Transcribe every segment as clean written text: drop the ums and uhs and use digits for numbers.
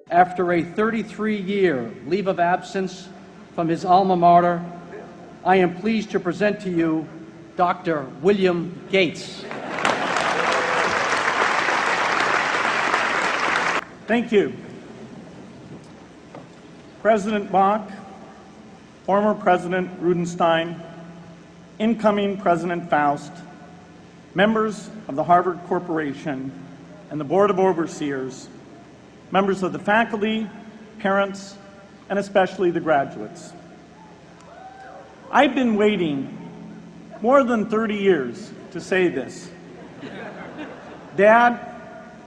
After a 33-year leave of absence from his alma mater, I am pleased to present to you Dr. William Gates. Thank you. President Bach, former President Rudenstein, incoming President Faust, members of the Harvard Corporation and the Board of Overseers, members of the faculty, parents, and especially the graduates. I've been waiting more than 30 years to say this. Dad,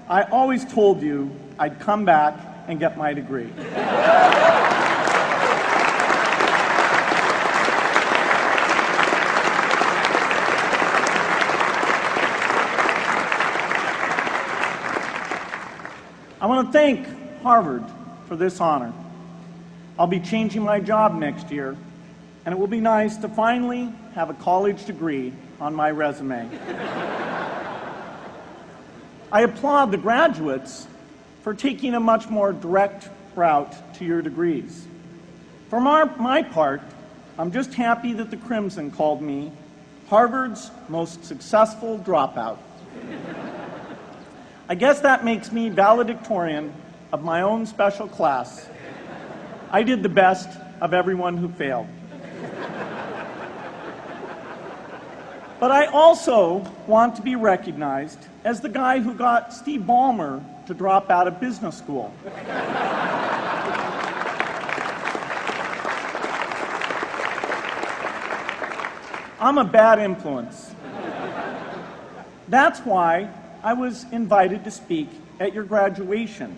I always told you I'd come back and get my degree. I want to thank Harvard for this honor. I'll be changing my job next year, and it will be nice to finally have a college degree on my resume. I applaud the graduates for taking a much more direct route to your degrees. For my part, I'm just happy that the Crimson called me Harvard's most successful dropout. I guess that makes me valedictorian of my own special class. I did the best of everyone who failed. But I also want to be recognized as the guy who got Steve Ballmer to drop out of business school. I'm a bad influence. That's why I was invited to speak at your graduation.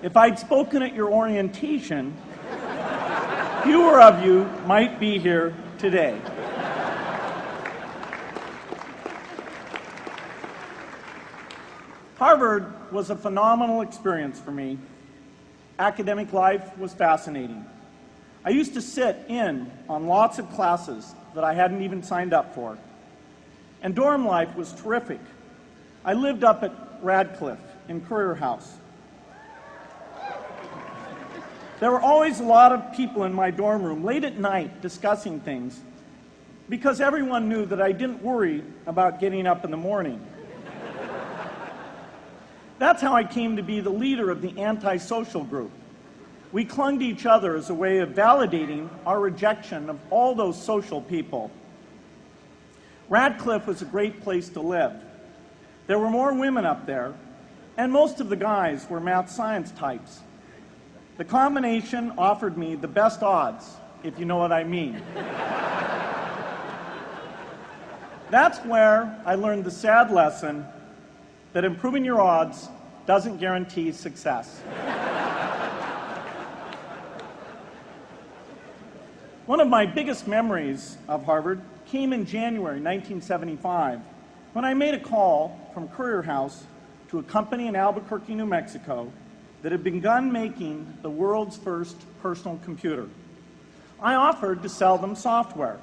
If I'd spoken at your orientation, fewer of you might be here today. Harvard was a phenomenal experience for me. Academic life was fascinating. I used to sit in on lots of classes that I hadn't even signed up for. And dorm life was terrific. I lived up at Radcliffe in Currier House. There were always a lot of people in my dorm room late at night discussing things because everyone knew that I didn't worry about getting up in the morning. That's how I came to be the leader of the antisocial group. We clung to each other as a way of validating our rejection of all those social people. Radcliffe was a great place to live. There were more women up there, and most of the guys were math science types. The combination offered me the best odds, if you know what I mean. That's where I learned the sad lesson that improving your odds doesn't guarantee success. One of my biggest memories of Harvard came in January 1975, when I made a call from Currier House to a company in Albuquerque, New Mexico, that had begun making the world's first personal computer. I offered to sell them software.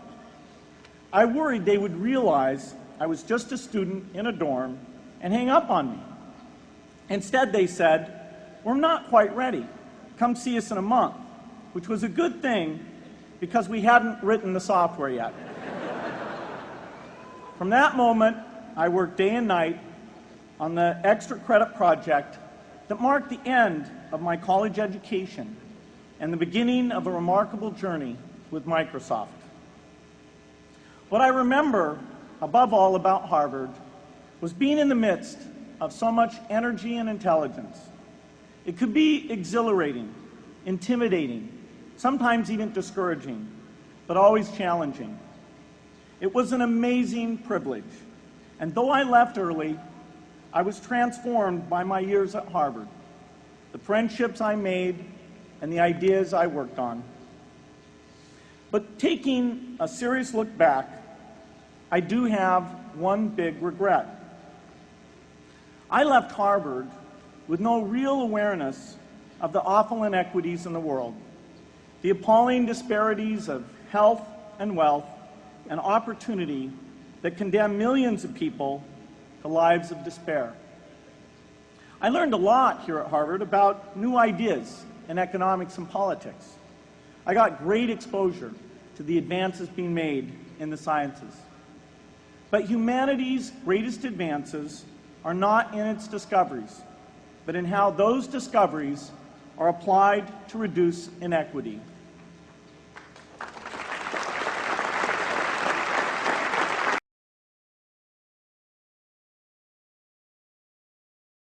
I worried they would realize I was just a student in a dorm and hang up on me. Instead, they said, "We're not quite ready. Come see us in a month," which was a good thing because we hadn't written the software yet. From that moment, I worked day and night on the extra credit project that marked the end of my college education and the beginning of a remarkable journey with Microsoft. What I remember above all about Harvard was being in the midst of so much energy and intelligence. It could be exhilarating, intimidating, sometimes even discouraging, but always challenging. It was an amazing privilege, and though I left early, I was transformed by my years at Harvard, the friendships I made, and the ideas I worked on. But taking a serious look back, I do have one big regret. I left Harvard with no real awareness of the awful inequities in the world, the appalling disparities of health and wealth and opportunity that condemn millions of people to lives of despair. I learned a lot here at Harvard about new ideas in economics and politics. I got great exposure to the advances being made in the sciences. But humanity's greatest advances are not in its discoveries, but in how those discoveries are applied to reduce inequity.